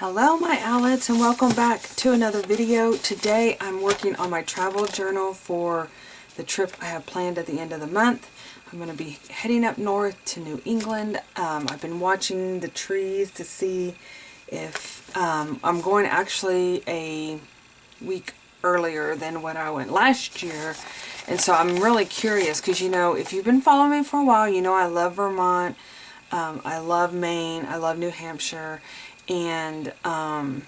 Hello my Owlettes, and welcome back to another video. Today I'm working on my travel journal for the trip I have planned at the end of the month. I'm going to be heading up north to New England. I've been watching the trees to see if I'm going actually a week earlier than when I went last year. And so I'm really curious because, you know, if you've been following me for a while, you know I love Vermont. I love Maine. I love New Hampshire. And I'm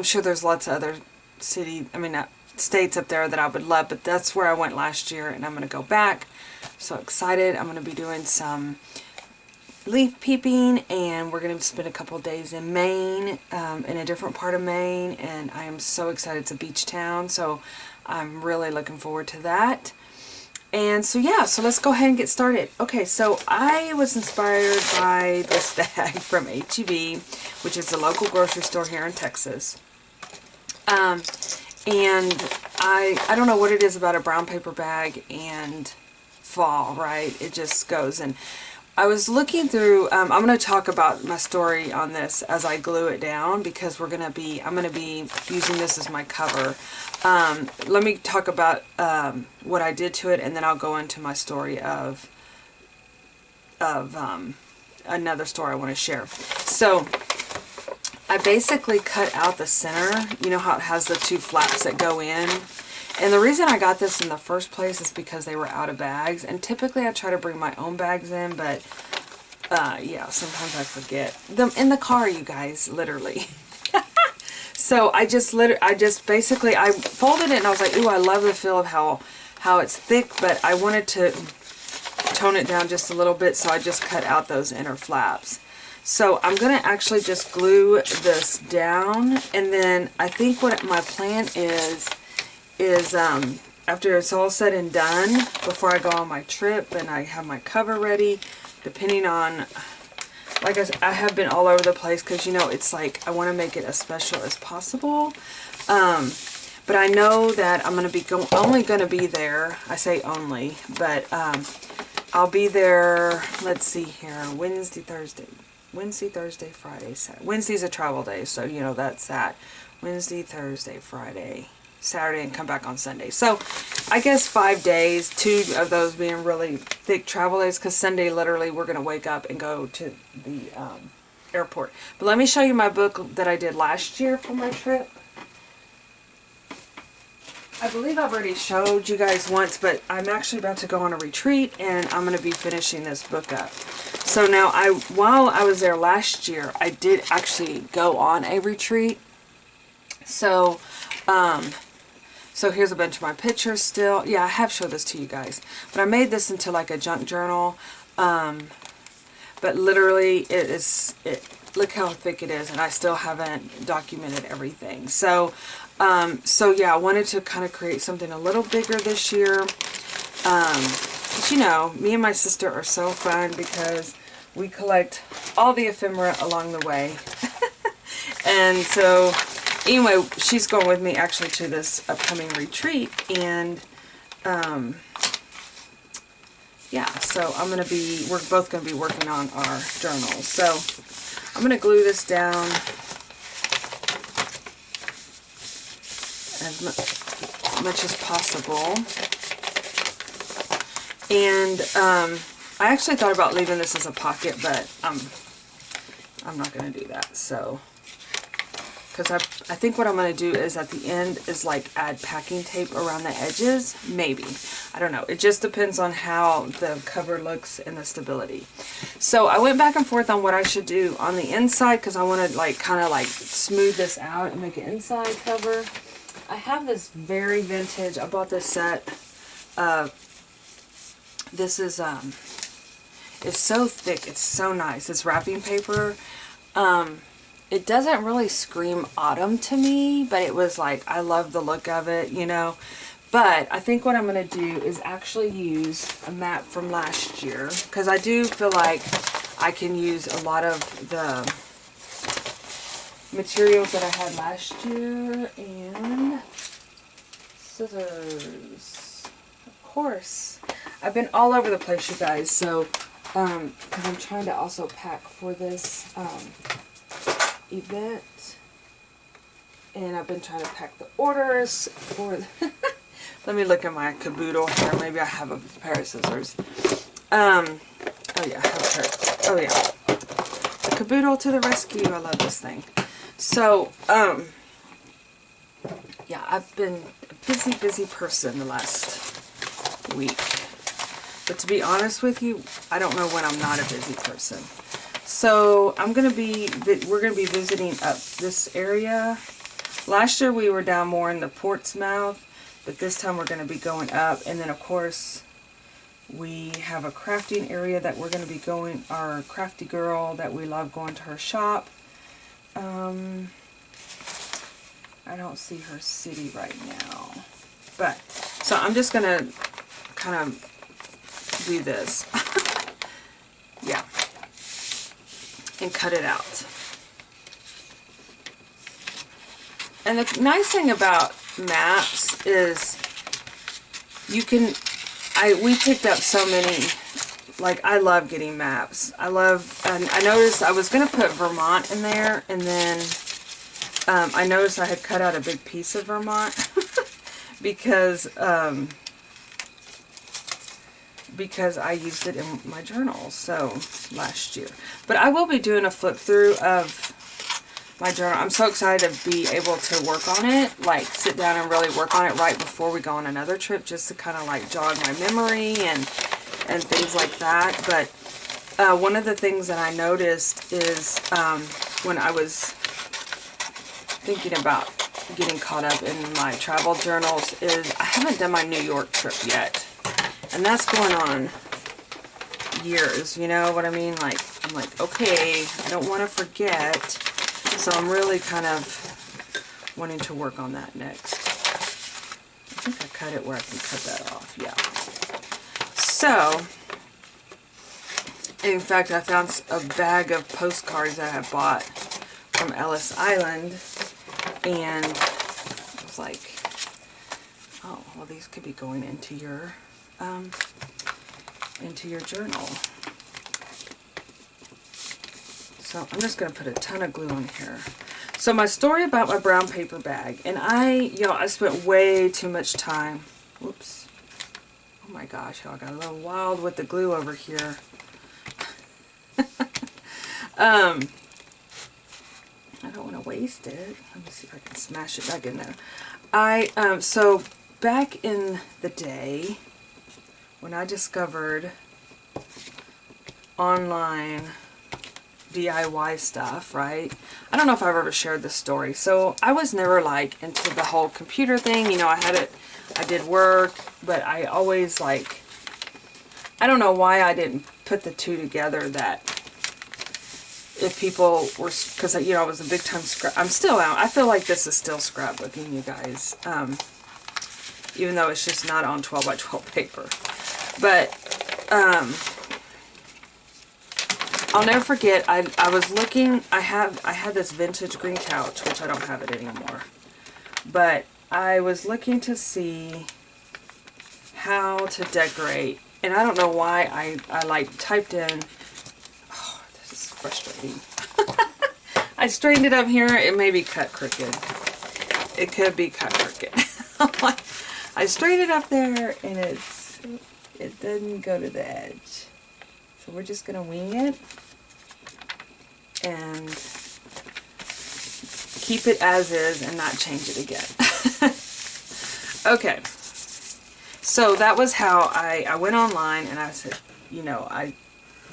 sure there's lots of other states up there that I would love, but that's where I went last year, and I'm going to go back. I'm so excited. I'm going to be doing some leaf peeping, and we're going to spend a couple of days in Maine, in a different part of Maine, and I am so excited. It's a beach town, so I'm really looking forward to that. And so yeah, so let's go ahead and get started. Okay, so I was inspired by this bag from H-E-B, which is the local grocery store here in Texas. And I don't know what it is about a brown paper bag and fall, right? It just goes. And I was looking through, I'm going to talk about my story on this as I glue it down, because I'm going to be using this as my cover. Let me talk about what I did to it, and then I'll go into my story of another story I want to share. So I basically cut out the center. You know how it has the two flaps that go in? And the reason I got this in the first place is because they were out of bags. And typically I try to bring my own bags in, but yeah, sometimes I forget them in the car, you guys, literally. So I basically folded it, and I was like, ooh, I love the feel of how it's thick, but I wanted to tone it down just a little bit, so I just cut out those inner flaps. So I'm going to actually just glue this down, and then I think what my plan is after it's all said and done, before I go on my trip and I have my cover ready, depending on, like I have been all over the place, because, you know, it's like I want to make it as special as possible. But I know that I'm going to be only going to be there. I say only, but I'll be there, let's see here, Wednesday, Thursday, Friday, Saturday. Wednesday's a travel day, so, you know, that's that. Wednesday, Thursday, Friday, Saturday, and come back on Sunday. So I guess 5 days, 2 of those being really thick travel days, because Sunday literally we're going to wake up and go to the airport. But let me show you my book that I did last year for my trip. I believe I've already showed you guys once, but I'm actually about to go on a retreat, and I'm going to be finishing this book up. So now, while I was there last year, I did actually go on a retreat. So, so here's a bunch of my pictures still. Yeah, I have showed this to you guys. But I made this into like a junk journal. But literally, look how thick it is, and I still haven't documented everything. So, so yeah, I wanted to kind of create something a little bigger this year. But you know, me and my sister are so fun because we collect all the ephemera along the way. And so, anyway, she's going with me actually to this upcoming retreat, and yeah, so we're both going to be working on our journals. So I'm going to glue this down as much as possible. And I actually thought about leaving this as a pocket, but I'm not going to do that. So, because I think what I'm going to do is at the end is like add packing tape around the edges. Maybe. I don't know. It just depends on how the cover looks and the stability. So I went back and forth on what I should do on the inside, because I want to like kind of like smooth this out and make an inside cover. I have this very vintage, I bought this set. This is, it's so thick, it's so nice. It's wrapping paper. It doesn't really scream autumn to me, but it was like, I love the look of it, you know. But I think what I'm going to do is actually use a map from last year, because I do feel like I can use a lot of the materials that I had last year. And scissors, of course. I've been all over the place, you guys, so because I'm trying to also pack for this event. And I've been trying to pack the orders for let me look at my caboodle here. Maybe I have a pair of scissors. Oh yeah, I have a pair. Oh yeah. The caboodle to the rescue. I love this thing. So, yeah, I've been a busy person the last week. But to be honest with you, I don't know when I'm not a busy person. So we're going to be visiting up this area. Last year we were down more in the Portsmouth, but this time we're going to be going up. And then of course we have a crafting area that we're going to be going, our crafty girl that we love going to her shop. I don't see her city right now. But, so I'm just going to kind of do this. Yeah. And cut it out. And the nice thing about maps is you can, we picked up so many, like I love getting maps. And I noticed I was going to put Vermont in there, and then I noticed I had cut out a big piece of Vermont because I used it in my journal, so last year. But I will be doing a flip through of my journal. I'm so excited to be able to work on it, like sit down and really work on it right before we go on another trip, just to kind of like jog my memory and things like that. But one of the things that I noticed is when I was thinking about getting caught up in my travel journals is I haven't done my New York trip yet. And that's going on years, you know what I mean? Like, I'm like, okay, I don't want to forget. So I'm really kind of wanting to work on that next. I think I cut it where I can cut that off, yeah. So, in fact, I found a bag of postcards that I bought from Ellis Island. And I was like, oh, well, these could be going into your journal. So I'm just going to put a ton of glue on here. So my story about my brown paper bag, and I spent way too much time. Whoops. Oh my gosh, y'all, got a little wild with the glue over here. I don't want to waste it. Let me see if I can smash it back in there. So back in the day, when I discovered online DIY stuff, right? I don't know if I've ever shared this story. So I was never like into the whole computer thing. You know, I did work, but I always like, I don't know why I didn't put the two together, that if people were, because you know, I was a big time I feel like this is still scrapbooking, you guys, even though it's just not on 12 by 12 paper. But I'll never forget, I was looking, I had this vintage green couch, which I don't have it anymore, but I was looking to see how to decorate, and I don't know why I like typed in, oh, this is frustrating. I straightened it up here, it may be cut crooked. It could be cut crooked. I straightened it up there, and it didn't go to the edge. So we're just gonna wing it and keep it as is and not change it again. Okay, so that was how I went online, and I said, you know, I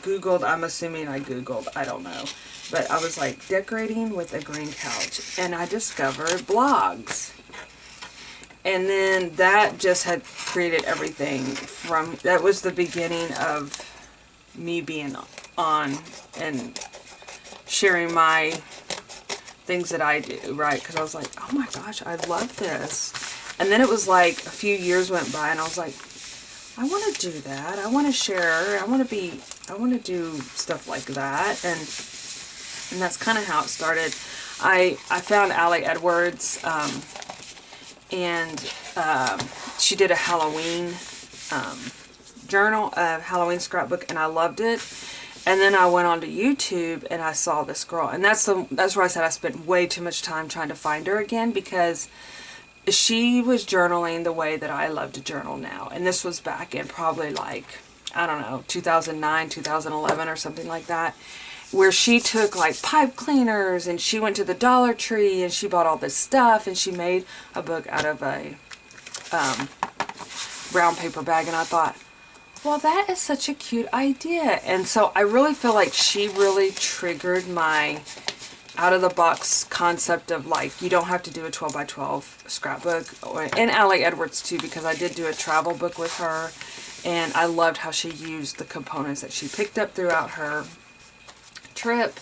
Googled, I'm assuming I Googled, I don't know, but I was like, decorating with a green couch, and I discovered blogs. And then that just had created everything from, that was the beginning of me being on and sharing my things that I do, right? Because I was like, oh my gosh, I love this. And then it was like a few years went by, and I was like, I want to do that. I want to share. I want to do stuff like that. And that's kind of how it started. I found Allie Edwards, and she did a Halloween journal, a Halloween scrapbook, and I loved it. And then I went onto YouTube and I saw this girl, and that's where I said I spent way too much time trying to find her again, because she was journaling the way that I love to journal now. And this was back in probably like, I don't know, 2009, 2011 or something like that, where she took like pipe cleaners and she went to the Dollar Tree and she bought all this stuff and she made a book out of a brown paper bag. And I thought, well, that is such a cute idea. And so I really feel like she really triggered my out-of-the-box concept of, like, you don't have to do a 12 by 12 scrapbook. And Allie Edwards too, because I did do a travel book with her, and I loved how she used the components that she picked up throughout her trip.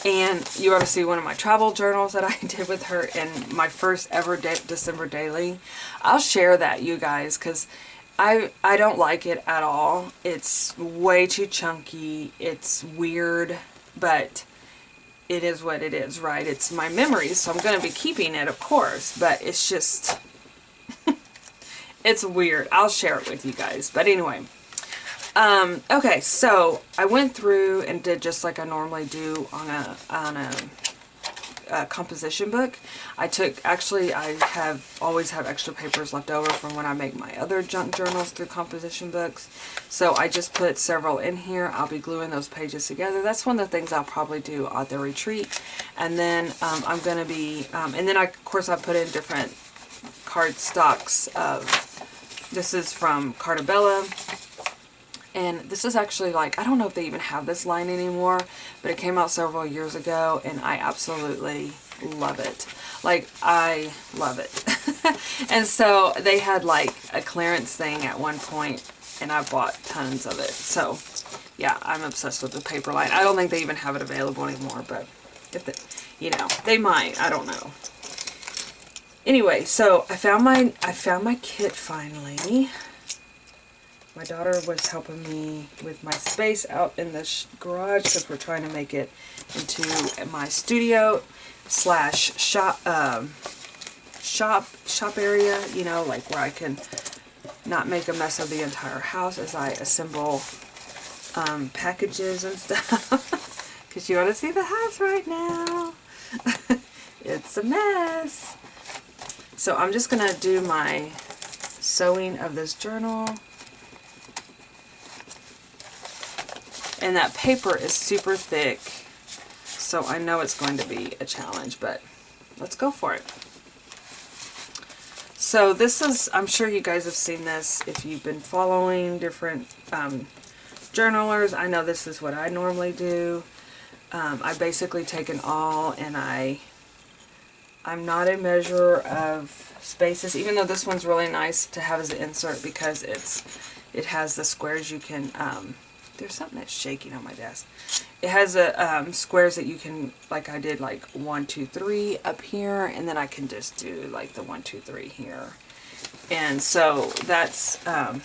And you ought to see one of my travel journals that I did with her in my first ever December daily. I'll share that, you guys, because I don't like it at all. It's way too chunky. It's weird, but it is what it is, right? It's my memories, so I'm going to be keeping it, of course, but it's just, it's weird. I'll share it with you guys. But anyway, okay, so I went through and did just like I normally do on a composition book. I always have extra papers left over from when I make my other junk journals through composition books. So I just put several in here. I'll be gluing those pages together. That's one of the things I'll probably do at the retreat. And then I'm going to be, and then of course I put in different card stocks of, this is from Cartabella. And this is actually like, I don't know if they even have this line anymore, but it came out several years ago and I absolutely love it. Like, I love it. And so they had like a clearance thing at one point and I bought tons of it. So yeah, I'm obsessed with the paper line. I don't think they even have it available anymore, but if they, you know, they might, I don't know. Anyway, so I found my kit finally. My daughter was helping me with my space out in the garage because we're trying to make it into my studio slash shop area, you know, like where I can not make a mess of the entire house as I assemble packages and stuff. Because you want to see the house right now. It's a mess. So I'm just going to do my sewing of this journal. And that paper is super thick, so I know it's going to be a challenge, but let's go for it. So this is, I'm sure you guys have seen this if you've been following different journalers. I know this is what I normally do. I basically take an awl and I'm not a measurer of spaces, even though this one's really nice to have as an insert because it has the squares you can, there's something that's shaking on my desk. It has a squares that you can, like I did, like 1, 2, 3 up here, and then I can just do like the 1, 2, 3 here. And so that's, and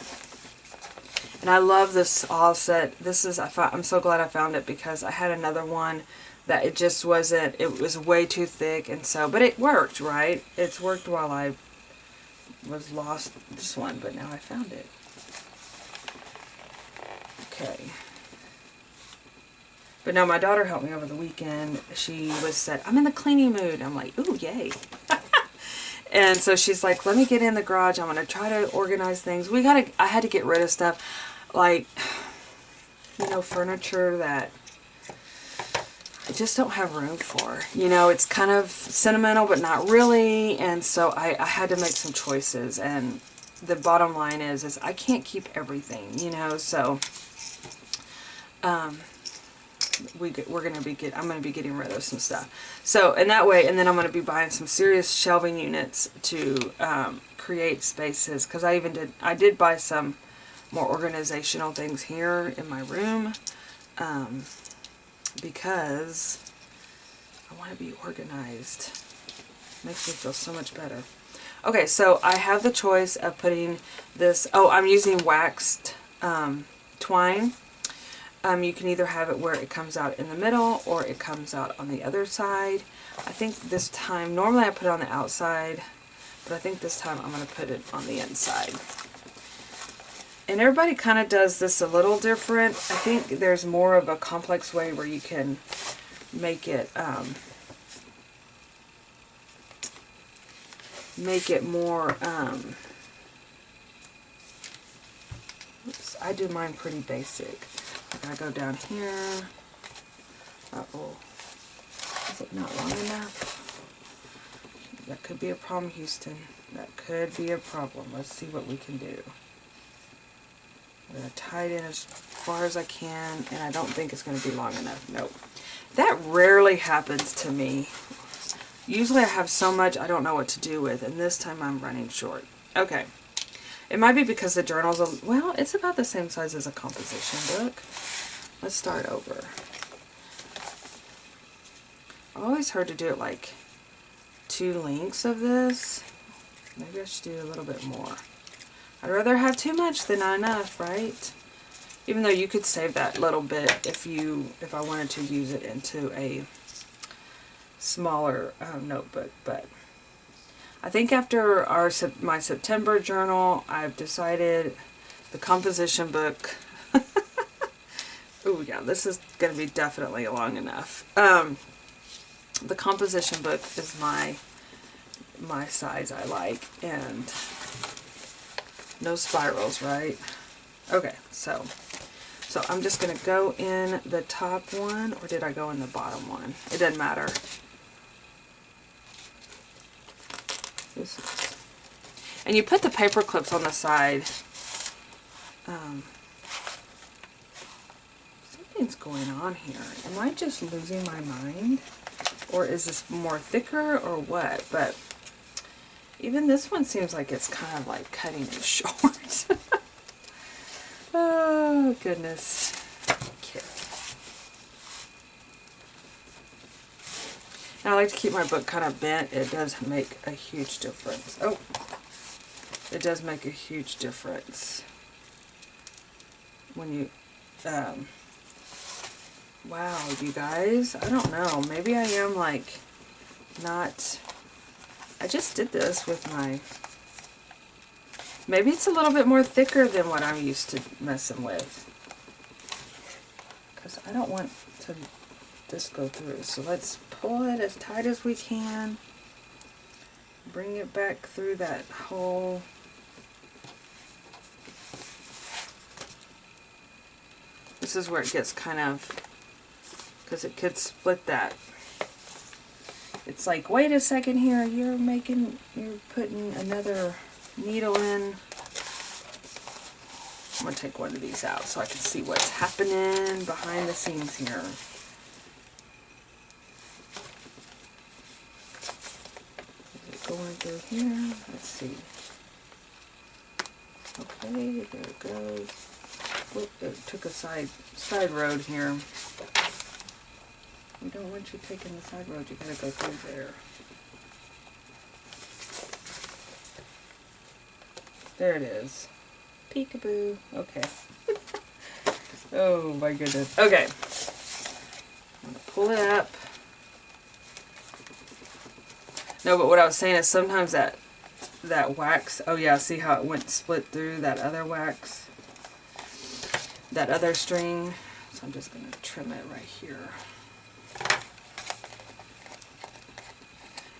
I love this all set. This is, I'm so glad I found it because I had another one that it just wasn't, it was way too thick, and so, but it worked, right? It's worked while I was lost this one, but now I found it. Okay. But no, my daughter helped me over the weekend. She said, I'm in the cleaning mood. I'm like, ooh, yay. And so she's like, let me get in the garage. I'm going to try to organize things. I had to get rid of stuff like, you know, furniture that I just don't have room for. You know, it's kind of sentimental, but not really. And so I had to make some choices. And the bottom line is I can't keep everything, you know, so I'm going to be getting rid of some stuff. So, in that way, and then I'm going to be buying some serious shelving units to create spaces, because I did buy some more organizational things here in my room, because I want to be organized. Makes me feel so much better. Okay, so I have the choice of putting this, I'm using waxed twine. You can either have it where it comes out in the middle or it comes out on the other side. I think this time, normally I put it on the outside, but I think this time I'm going to put it on the inside. And everybody kind of does this a little different. I think there's more of a complex way where you can make it more, oops, I do mine pretty basic. I gotta go down here. Uh-oh. Is it not long enough? That could be a problem, Houston. That could be a problem. Let's see what we can do. I'm going to tie it in as far as I can, and I don't think it's going to be long enough. Nope. That rarely happens to me. Usually I have so much I don't know what to do with, and this time I'm running short. Okay. It might be because the journal's, well, it's about the same size as a composition book. Let's start over. I've always heard to do it like 2 lengths of this. Maybe I should do a little bit more. I'd rather have too much than not enough, right? Even though you could save that little bit if I wanted to use it into a smaller notebook. But I think after my September journal, I've decided the composition book. Oh yeah, this is going to be definitely long enough. The composition book is my size I like, and no spirals, right? Okay, so I'm just going to go in the top one, or did I go in the bottom one? It doesn't matter. And you put the paper clips on the side. Something's going on here. Am I just losing my mind? Or is this more thicker or what? But even this one seems like it's kind of like cutting it short. Oh, goodness. Okay. Now, I like to keep my book kind of bent. It does make a huge difference. Oh, it does make a huge difference when you, wow, you guys, I don't know. Maybe I am like not, I just did this with my, maybe it's a little bit more thicker than what I'm used to messing with. Because I don't want to this go through. So let's pull it as tight as we can. Bring it back through that hole. This is where it gets kind of, because it could split that. It's like, wait a second here, you're putting another needle in. I'm going to take one of these out so I can see what's happening behind the scenes here. Is it going through here? Let's see. Okay, there it goes. Whoop, it took a side road here. We don't want you taking the side road, you gotta go through there. There it is. Peekaboo. Okay. Oh my goodness. Okay. I'm gonna pull it up. No, but what I was saying is sometimes that wax, oh yeah, see how it went split through that other wax? That other string. So I'm just gonna trim it right here.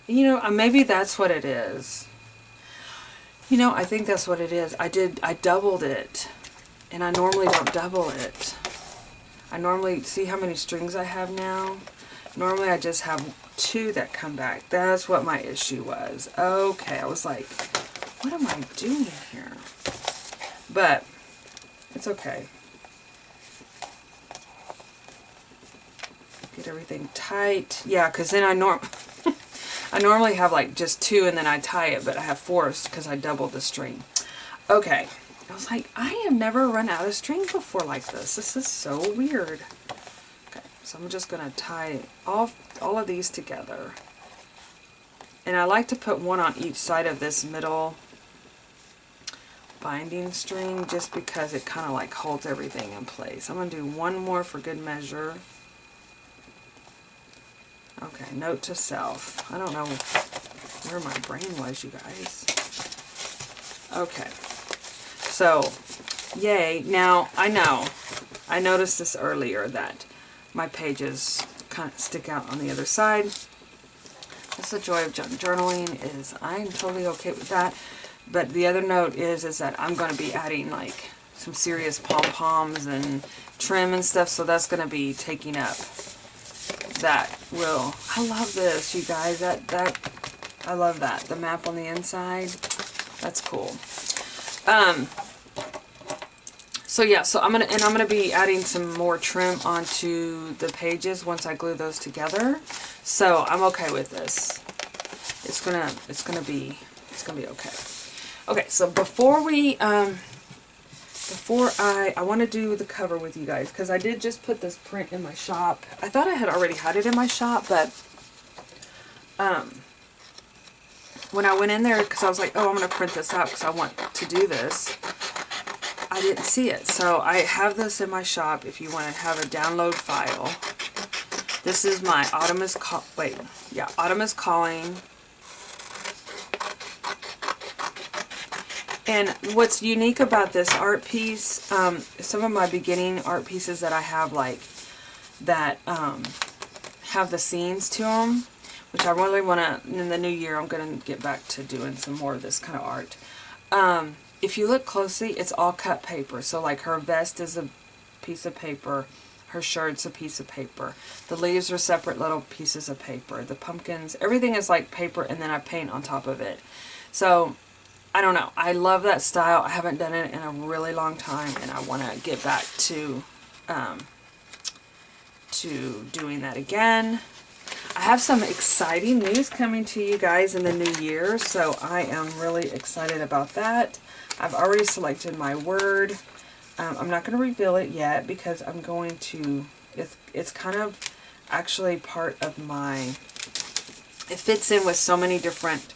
You know, maybe that's what it is. You know, I think that's what it is. I doubled it. And I normally don't double it. I normally, see how many strings I have now? Normally I just have 2 that come back. That's what my issue was. Okay, I was like, what am I doing here? But, it's okay. Get everything tight. Yeah, because then I normally have like just 2 and then I tie it, but I have 4 because I doubled the string. Okay. I was like, I have never run out of string before like this. This is so weird. Okay, so I'm just going to tie all of these together. And I like to put one on each side of this middle binding string just because it kind of like holds everything in place. I'm going to do one more for good measure. Okay, note to self. I don't know where my brain was, you guys. Okay, so Yay. Now, I noticed this earlier that my pages kind of stick out on the other side. That's the joy of journaling, is I'm totally okay with that. But the other note is that I'm going to be adding like some serious pom-poms and trim and stuff, so that's going to be taking up that will. I love this, you guys. I love that. The map on the inside. That's cool. So yeah, so I'm gonna be adding some more trim onto the pages once I glue those together. So I'm okay with this. It's gonna be okay. Okay, so before I want to do the cover with you guys, because I did just put this print in my shop. I thought I had already had it in my shop, but when I went in there, because I was like, oh, I'm going to print this out because I want to do this, I didn't see it. So I have this in my shop if you want to have a download file. This is my Autumn is Calling. And what's unique about this art piece, some of my beginning art pieces that I have, like, that have the scenes to them, which I really want to, in the new year, I'm going to get back to doing some more of this kind of art. If you look closely, it's all cut paper. So like her vest is a piece of paper, her shirt's a piece of paper, the leaves are separate little pieces of paper, the pumpkins, everything is like paper, and then I paint on top of it. So I don't know, I love that style. I haven't done it in a really long time, and I want to get back to doing that again. I have some exciting news coming to you guys in the new year, so I am really excited about that. I've already selected my word. I'm not going to reveal it yet because I'm going to, it's kind of actually part of my, it fits in with so many different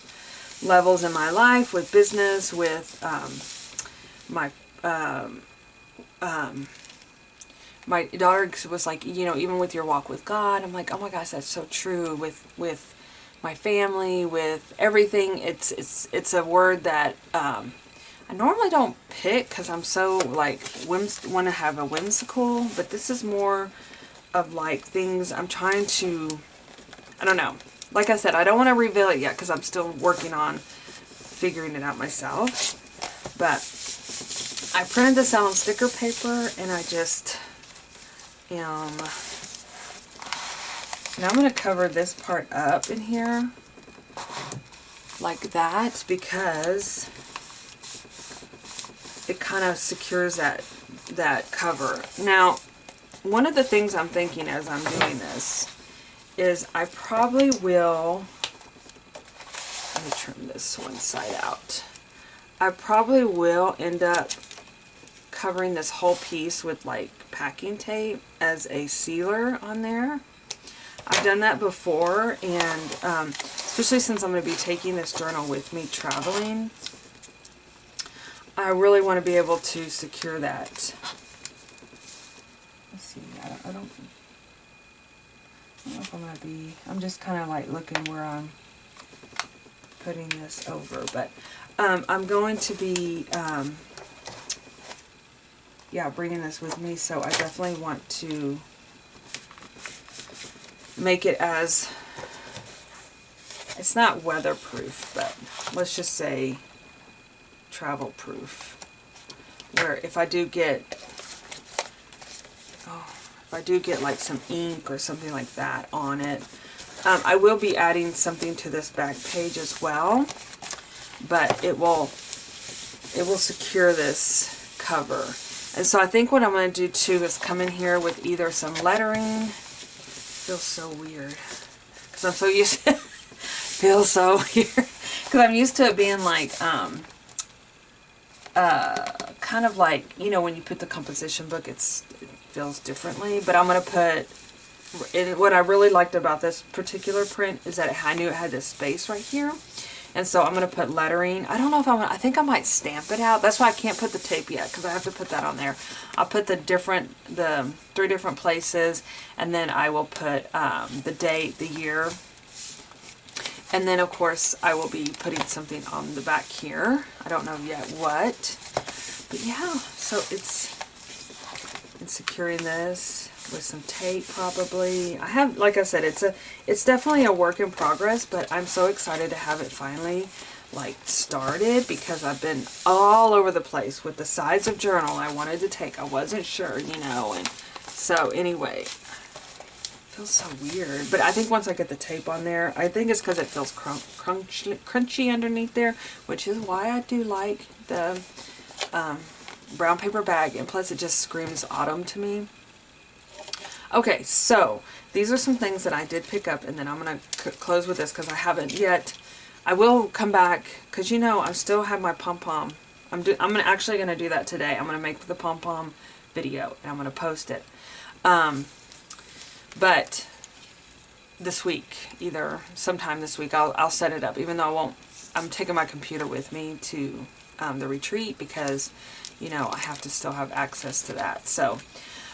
levels in my life, with business, with my daughter was like, you know, even with your walk with God, I'm like, oh my gosh, that's so true. With my family, with everything, it's a word that I normally don't pick because I'm so like want to have a whimsical, but this is more of like things I'm trying to, I don't know. Like I said, I don't want to reveal it yet because I'm still working on figuring it out myself. But I printed this out on sticker paper, and I just now I'm going to cover this part up in here like that because it kind of secures that cover. Now, one of the things I'm thinking as I'm doing this is I probably will, let me trim this one side out. I probably will end up covering this whole piece with like packing tape as a sealer on there. I've done that before, and especially since I'm going to be taking this journal with me traveling, I really want to be able to secure that. Let's see, I don't know if I'm going to be, I'm just kind of like looking where I'm putting this over, but I'm going to be yeah, bringing this with me, so I definitely want to make it as, it's not weatherproof, but let's just say travel proof, where if I do get like some ink or something like that on it, I will be adding something to this back page as well, but it will secure this cover. And so I think what I'm going to do too is come in here with either some lettering. Feels so weird because I'm so used to feels so weird because I'm used to it being like kind of like, you know, when you put the composition book, it feels differently. But I'm going to put, and what I really liked about this particular print is that I knew it had this space right here. And so I'm going to put lettering. I don't know if I think I might stamp it out. That's why I can't put the tape yet, because I have to put that on there. I'll put the 3 different places, and then I will put the date, the year. And then, of course, I will be putting something on the back here. I don't know yet what. But yeah, so it's securing this with some tape probably. I have, like I said, it's definitely a work in progress, but I'm so excited to have it finally like started, because I've been all over the place with the size of journal I wanted to take. I wasn't sure, you know, and so anyway, it feels so weird. But I think once I get the tape on there, I think it's because it feels crunchy underneath there, which is why I do like the brown paper bag, and plus it just screams autumn to me. Okay, so these are some things that I did pick up, and then I'm going to close with this because I haven't yet. I will come back because, you know, I still have my pom-pom. I'm actually going to do that today. I'm going to make the pom-pom video, and I'm going to post it. But this week, either sometime this week, I'll set it up, even though I won't. I'm taking my computer with me to the retreat because, you know, I have to still have access to that. So,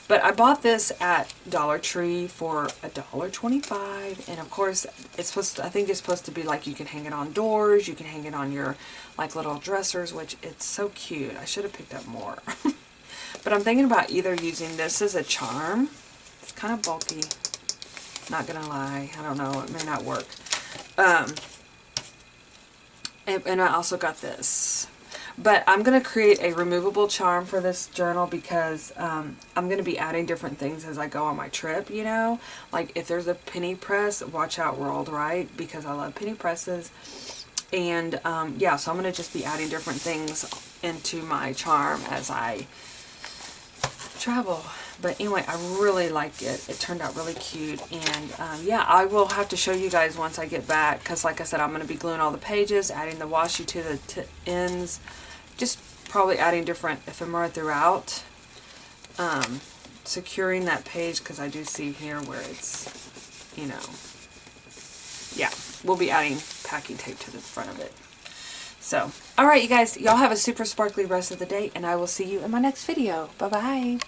but I bought this at Dollar Tree for $1.25, and of course it's supposed to, I think it's supposed to be like you can hang it on doors, you can hang it on your like little dressers, which it's so cute. I should have picked up more. But I'm thinking about either using this as a charm. It's kind of bulky, not gonna lie. I don't know, it may not work. And I also got this. But I'm going to create a removable charm for this journal because I'm going to be adding different things as I go on my trip, you know. Like if there's a penny press, watch out world, right? Because I love penny presses. And yeah, so I'm going to just be adding different things into my charm as I travel. But anyway, I really like it. It turned out really cute. And yeah, I will have to show you guys once I get back. Because like I said, I'm going to be gluing all the pages, adding the washi to the ends. Just probably adding different ephemera throughout. Securing that page because I do see here where it's, you know. Yeah, we'll be adding packing tape to the front of it. So, alright you guys, y'all have a super sparkly rest of the day. And I will see you in my next video. Bye-bye.